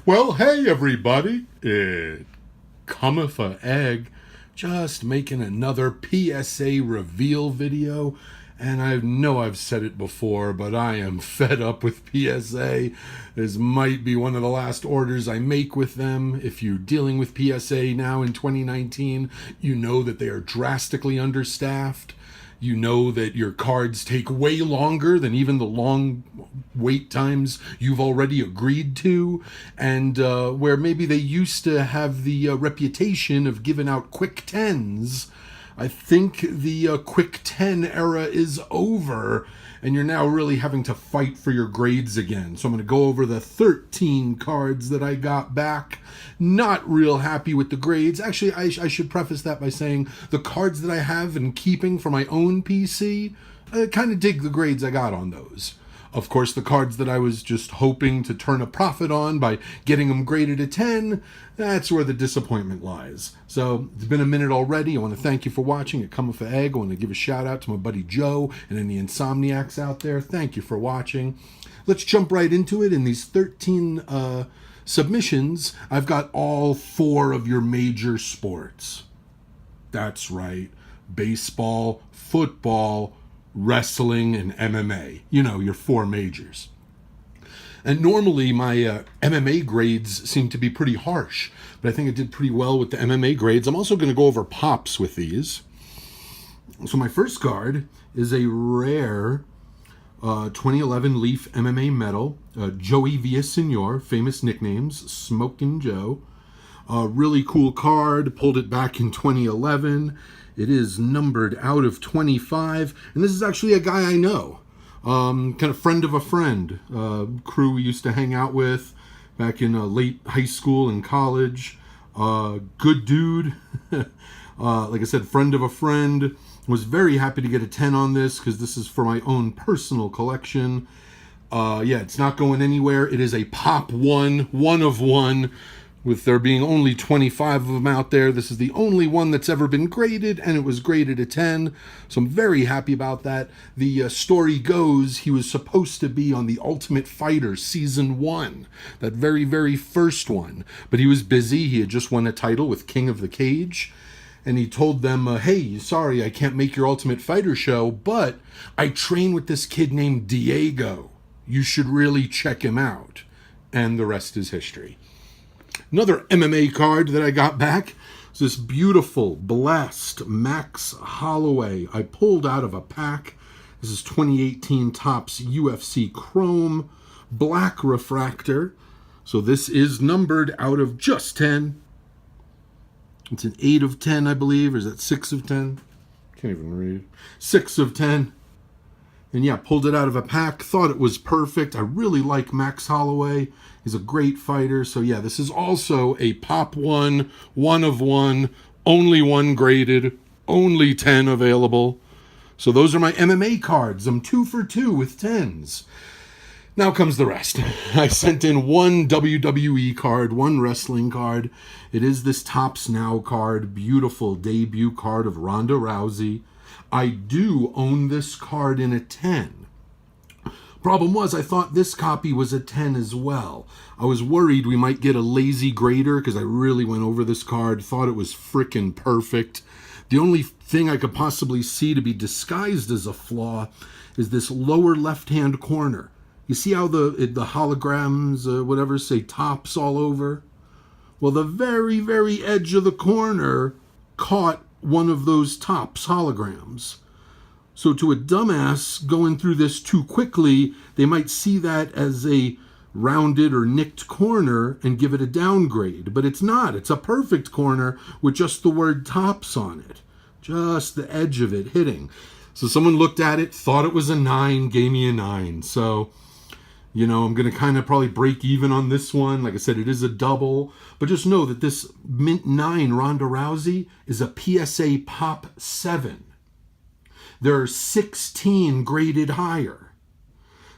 Well, hey everybody, it cometh a egg, just making another PSA reveal video, and I know I've said it before, but I am fed up with PSA. This might be one of the last orders I make with them. If you're dealing with PSA now in 2019, you know that they are drastically understaffed. You know that your cards take way longer than even the long wait times you've already agreed to, and where maybe they used to have the reputation of giving out quick tens. I think the quick 10 era is over, and you're now really having to fight for your grades again. So I'm going to go over the 13 cards that I got back. Not real happy with the grades. Actually, I should preface that by saying the cards that I have in keeping for my own PC, I kind of dig the grades I got on those. Of course, the cards that I was just hoping to turn a profit on by getting them graded a 10, that's where the disappointment lies. So, it's been a minute already. I want to thank you for watching. It Cometh for Egg. I want to give a shout out to my buddy Joe and any insomniacs out there. Thank you for watching. Let's jump right into it. In these 13 submissions, I've got all 4 of your major sports. That's right. Baseball, football, wrestling, and MMA. You know, your 4 majors. And normally my MMA grades seem to be pretty harsh, but I think I did pretty well with the MMA grades. I'm also going to go over pops with these. So my first card is a rare 2011 Leaf MMA medal, Joey Villasenor, famous nicknames, Smokin' Joe. Really cool card, pulled it back in 2011. It is numbered out of 25, and this is actually a guy I know. Kind of friend of a friend, crew we used to hang out with back in late high school and college. Good dude. Like I said, friend of a friend. Was very happy to get a 10 on this because this is for my own personal collection. Yeah, it's not going anywhere. It is a pop one of one. With there being only 25 of them out there, this is the only one that's ever been graded, and it was graded a 10, so I'm very happy about that. The story goes he was supposed to be on The Ultimate Fighter Season 1, that very, very first one, but he was busy. He had just won a title with King of the Cage, and he told them, hey, sorry, I can't make your Ultimate Fighter show, but I train with this kid named Diego. You should really check him out. And the rest is history. Another MMA card that I got back is this beautiful, blessed Max Holloway. I pulled out of a pack. This is 2018 Topps UFC Chrome, black refractor. So this is numbered out of just 10. It's an 8 of 10, I believe. Or is that 6 of 10? Can't even read. 6 of 10. And yeah, pulled it out of a pack. Thought it was perfect. I really like Max Holloway. He's a great fighter. So yeah, this is also a pop one of one, only one graded, only 10 available. So those are my MMA cards. I'm 2 for 2 with 10s. Now comes the rest. I sent in 1 WWE card, 1 wrestling card. It is this Topps Now card, beautiful debut card of Ronda Rousey. I do own this card in a 10. Problem was, I thought this copy was a 10 as well. I was worried we might get a lazy grader because I really went over this card, thought it was frickin' perfect. The only thing I could possibly see to be disguised as a flaw is this lower left-hand corner. You see how the holograms, whatever, say Topps all over? Well, the very, very edge of the corner caught one of those Topps holograms. So to a dumbass going through this too quickly, they might see that as a rounded or nicked corner and give it a downgrade. But it's not. It's a perfect corner with just the word Topps on it. Just the edge of it hitting. So someone looked at it, thought it was a 9, gave me a 9. So, you know, I'm going to kind of probably break even on this one. Like I said, it is a double. But just know that this Mint 9 Ronda Rousey is a PSA Pop 7. There are 16 graded higher.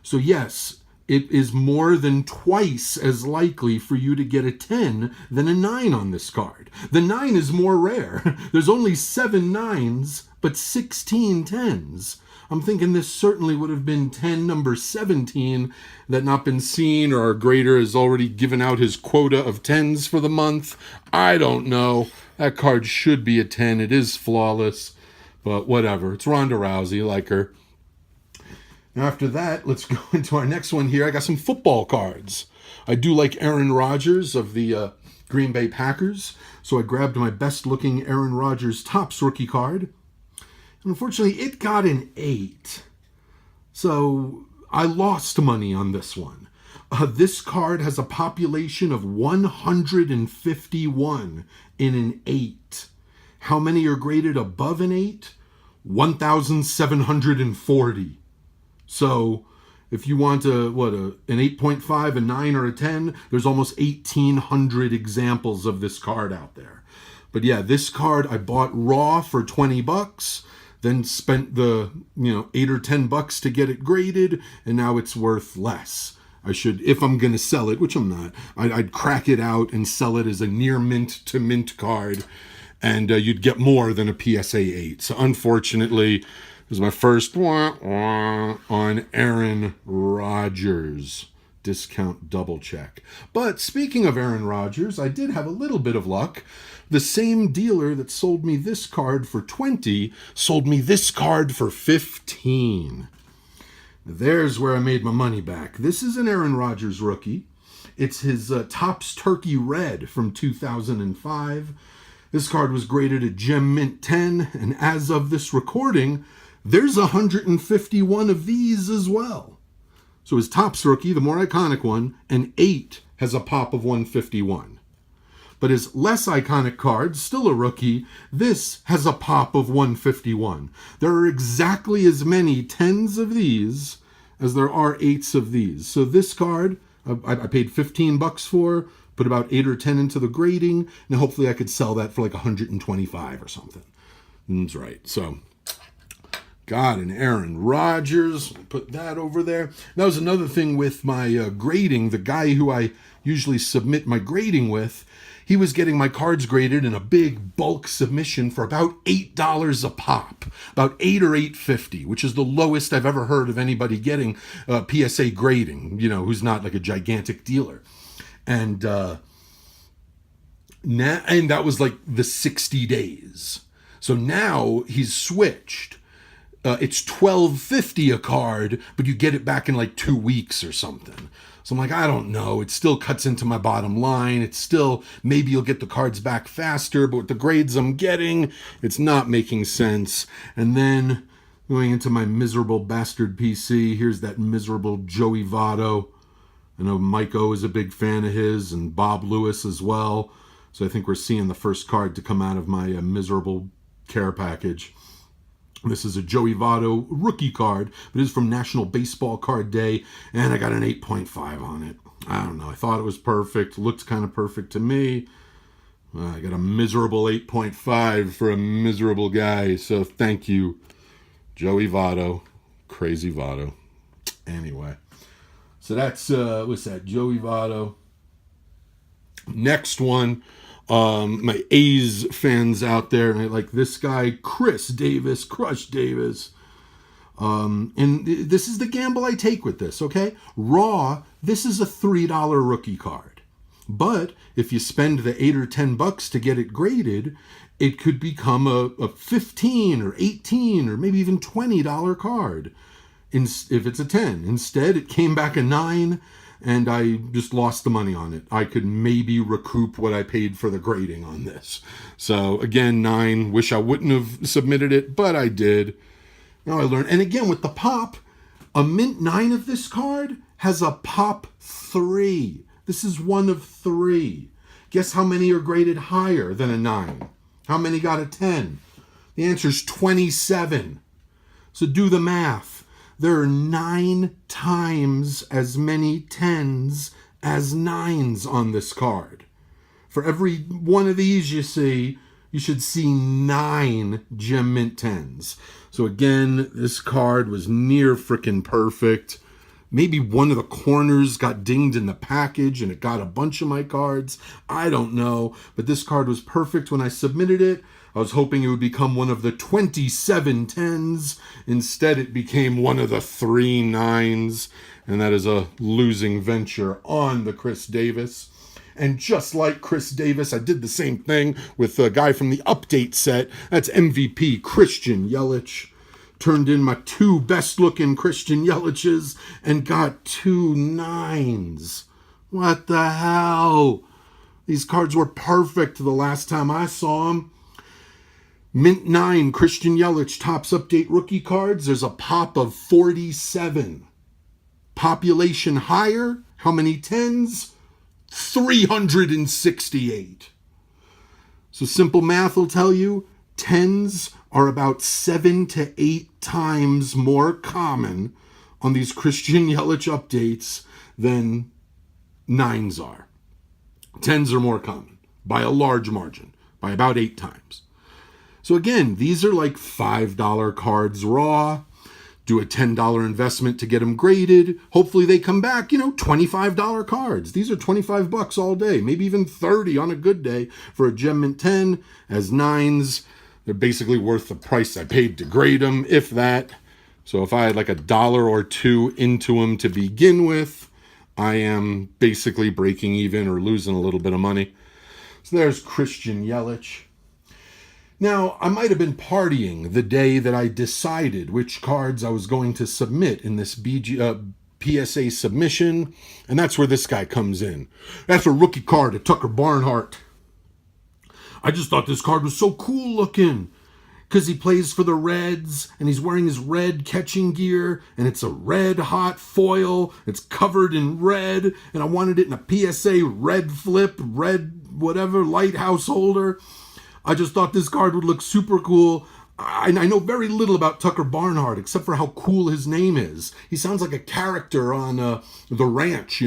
So yes, it is more than twice as likely for you to get a 10 than a 9 on this card. The 9 is more rare. There's only 7 9s, but 16 10s. I'm thinking this certainly would have been 10 number 17 that not been seen, or our grader has already given out his quota of 10s for the month. I don't know. That card should be a 10. It is flawless, but whatever. It's Ronda Rousey, like her. Now after that, let's go into our next one here. I got some football cards. I do like Aaron Rodgers of the Green Bay Packers, so I grabbed my best looking Aaron Rodgers Topps rookie card. And unfortunately, it got an 8. So I lost money on this one. This card has a population of 151 in an 8. How many are graded above an 8? 1,740. So if you want an 8.5, a 9, or a 10, there's almost 1,800 examples of this card out there. But yeah, this card I bought raw for $20, then spent the $8 or $10 to get it graded, and now it's worth less. I should, if I'm going to sell it, which I'm not, I'd crack it out and sell it as a near mint to mint card, and you'd get more than a PSA 8. So unfortunately, this is my first on Aaron Rodgers. Discount double check. But speaking of Aaron Rodgers, I did have a little bit of luck. The same dealer that sold me this card for 20 sold me this card for 15. There's where I made my money back. This is an Aaron Rodgers rookie. It's his Topps Turkey Red from 2005. This card was graded a Gem Mint 10, and as of this recording, there's 151 of these as well. So his Topps rookie, the more iconic one, an 8 has a pop of 151. But his less iconic card, still a rookie, this has a pop of 151. There are exactly as many 10s of these as there are 8s of these. So this card, I paid $15 for, put about 8 or 10 into the grading, and hopefully I could sell that for like 125 or something. That's right. So got an Aaron Rodgers. Put that over there. That was another thing with my grading. The guy who I usually submit my grading with, he was getting my cards graded in a big bulk submission for about $8 a pop, about $8 or $8.50, which is the lowest I've ever heard of anybody getting PSA grading, who's not like a gigantic dealer. And that was like the 60 days. So now he's switched. It's $12.50 a card, but you get it back in like 2 weeks or something. So I'm like, I don't know. It still cuts into my bottom line. It's still, maybe you'll get the cards back faster, but with the grades I'm getting, it's not making sense. And then going into my miserable bastard PC, here's that miserable Joey Votto. I know Mike O is a big fan of his, and Bob Lewis as well. So I think we're seeing the first card to come out of my miserable care package. This is a Joey Votto rookie card, but it is from National Baseball Card Day, and I got an 8.5 on it. I don't know. I thought it was perfect. Looked kind of perfect to me. I got a miserable 8.5 for a miserable guy, so thank you, Joey Votto. Crazy Votto. Anyway, so that's, what's that? Joey Votto. Next one. My A's fans out there, and I like this guy, Chris Davis, Crush Davis. And this is the gamble I take with this, okay? Raw, this is a $3 rookie card. But if you spend the $8 or $10 to get it graded, it could become a $15 or $18 or maybe even $20 card if it's a 10. Instead, it came back a 9. And I just lost the money on it. I could maybe recoup what I paid for the grading on this. So again, 9. Wish I wouldn't have submitted it, but I did. Now I learned. And again, with the pop, a mint 9 of this card has a pop 3. This is one of 3. Guess how many are graded higher than a 9? How many got a 10? The answer is 27. So do the math. There are 9 times as many 10s as 9s on this card. For every one of these you see, you should see 9 Gem Mint 10s. So again, this card was near freaking perfect. Maybe one of the corners got dinged in the package and it got a bunch of my cards. I don't know. But this card was perfect when I submitted it. I was hoping it would become one of the 27 10s. Instead, it became one of the 3 9s. And that is a losing venture on the Chris Davis. And just like Chris Davis, I did the same thing with a guy from the update set. That's MVP Christian Yelich. Turned in my 2 best-looking Christian Yeliches and got 2 9s. What the hell? These cards were perfect the last time I saw them. Mint 9 Christian Yelich Topps Update rookie cards. There's a pop of 47. Population higher. How many 10s? 368. So simple math will tell you 10s are about 7 to 8 times more common on these Christian Yelich updates than 9s are. 10s are more common by a large margin, by about 8 times. So again, these are like $5 cards raw. Do a $10 investment to get them graded. Hopefully they come back, $25 cards. These are $25 all day, maybe even 30 on a good day for a Gem Mint 10. As 9s, they're basically worth the price I paid to grade them, if that. So if I had like $1 or $2 into them to begin with, I am basically breaking even or losing a little bit of money. So there's Christian Yelich. Now, I might have been partying the day that I decided which cards I was going to submit in this PSA submission, and that's where this guy comes in. That's a rookie card of Tucker Barnhart. I just thought this card was so cool looking because he plays for the Reds, and he's wearing his red catching gear, and it's a red hot foil. It's covered in red, and I wanted it in a PSA red flip, red whatever, lighthouse holder. I just thought this card would look super cool. I know very little about Tucker Barnhart, except for how cool his name is. He sounds like a character on The Ranch,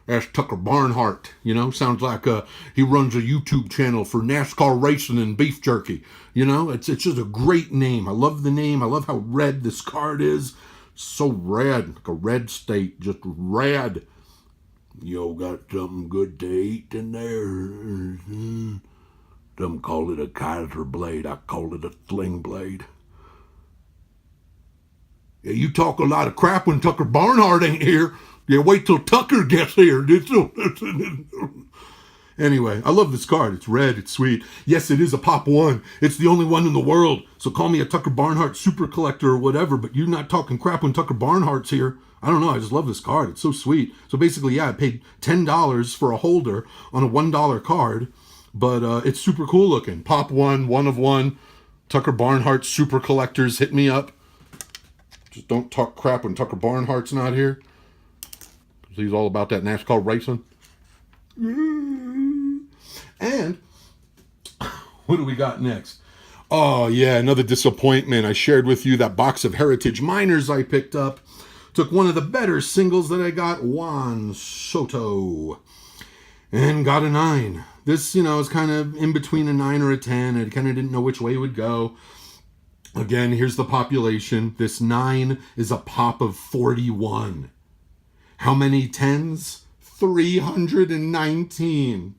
That's Tucker Barnhart, Sounds like he runs a YouTube channel for NASCAR racing and beef jerky. It's just a great name. I love the name. I love how red this card is. So red, like a red state, just red. Yo, got something good to eat in there. Some call it a Kaiser blade. I call it a sling blade. Yeah, you talk a lot of crap when Tucker Barnhart ain't here. Yeah, wait till Tucker gets here. Anyway, I love this card. It's red. It's sweet. Yes, it is a Pop 1. It's the only one in the world. So call me a Tucker Barnhart super collector or whatever, but you're not talking crap when Tucker Barnhart's here. I don't know. I just love this card. It's so sweet. So basically, yeah, I paid $10 for a holder on a $1 card. But it's super cool looking. Pop 1, 1 of 1. Tucker Barnhart super collectors, hit me up. Just don't talk crap when Tucker Barnhart's not here. He's all about that NASCAR racing. And what do we got next? Oh, yeah, another disappointment. I shared with you that box of Heritage Minors I picked up. Took one of the better singles that I got, Juan Soto, and got a 9. This, is kind of in between a 9 or a 10. I kind of didn't know which way it would go. Again, here's the population. This 9 is a pop of 41. How many 10s? 319.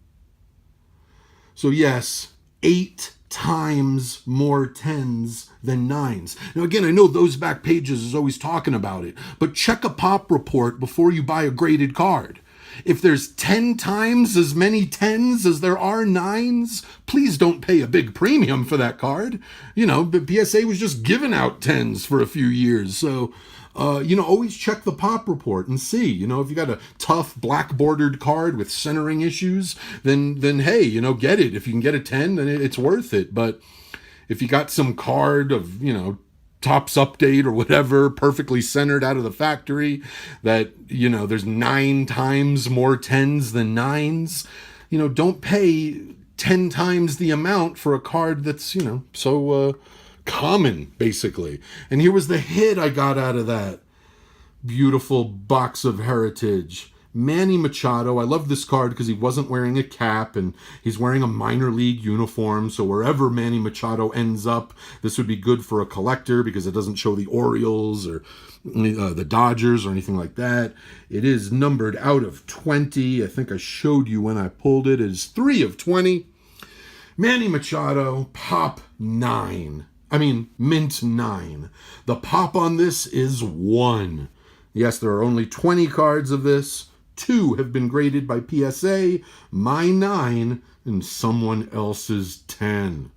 So yes, 8 times more 10s than 9s. Now again, I know those back pages is always talking about it, but check a pop report before you buy a graded card. If there's 10 times as many 10s as there are 9s, please don't pay a big premium for that card. But PSA was just giving out 10s for a few years. So, always check the pop report and see, if you got a tough black bordered card with centering issues, then hey, get it. If you can get a 10, then it's worth it. But if you got some card of, Topps Update or whatever, perfectly centered out of the factory, that, there's 9 times more 10s than 9s, don't pay 10 times the amount for a card that's, so common, basically. And here was the hit I got out of that beautiful box of Heritage. Manny Machado. I love this card because he wasn't wearing a cap and he's wearing a minor league uniform. So wherever Manny Machado ends up, this would be good for a collector because it doesn't show the Orioles or the Dodgers or anything like that. It is numbered out of 20. I think I showed you when I pulled it. It is 3 of 20. Manny Machado, pop 9. I mean, mint 9. The pop on this is 1. Yes, there are only 20 cards of this. 2 have been graded by PSA, my 9, and someone else's 10.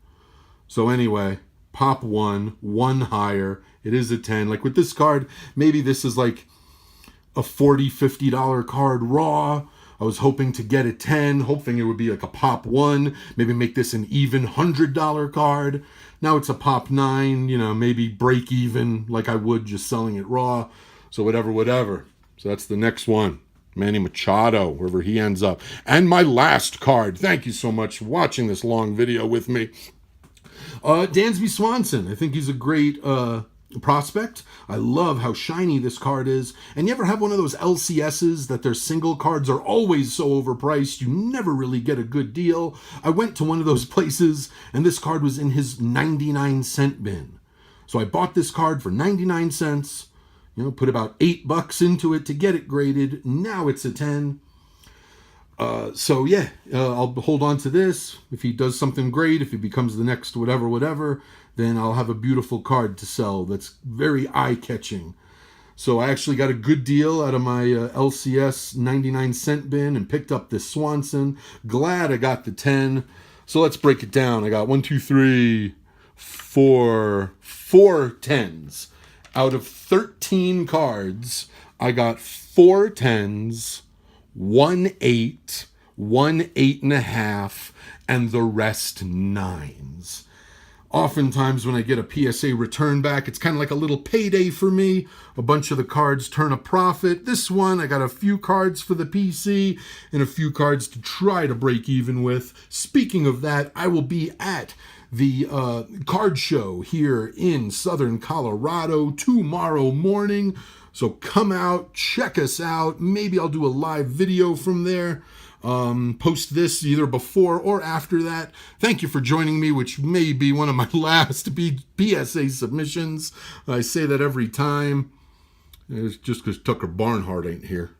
So anyway, pop 1, 1 higher. It is a 10. Like with this card, maybe this is like a $40, $50 card raw. I was hoping to get a 10, hoping it would be like a pop 1, maybe make this an even $100 card. Now it's a pop 9, maybe break even like I would just selling it raw. So whatever. So that's the next one. Manny Machado, wherever he ends up. And my last card. Thank you so much for watching this long video with me. Dansby Swanson. I think he's a great prospect. I love how shiny this card is. And you ever have one of those LCSs that their single cards are always so overpriced, you never really get a good deal? I went to one of those places and this card was in his 99-cent bin. So I bought this card for 99 cents, put about $8 into it to get it graded. Now it's a 10. So yeah, I'll hold on to this. If he does something great, if he becomes the next whatever, then I'll have a beautiful card to sell that's very eye-catching. So I actually got a good deal out of my LCS 99-cent bin and picked up this Swanson. Glad I got the 10. So let's break it down. I got 4 10s. Out of 13 cards, I got 4 10s, 1 8, 1 8.5, and the rest 9s. Oftentimes when I get a PSA return back, it's kind of like a little payday for me. A bunch of the cards turn a profit. This one, I got a few cards for the PC and a few cards to try to break even with. Speaking of that, I will be at the card show here in Southern Colorado tomorrow morning. So come out, check us out. Maybe I'll do a live video from there. Post this either before or after that. Thank you for joining me, which may be one of my last PSA submissions. I say that every time. It's just because Tucker Barnhart ain't here.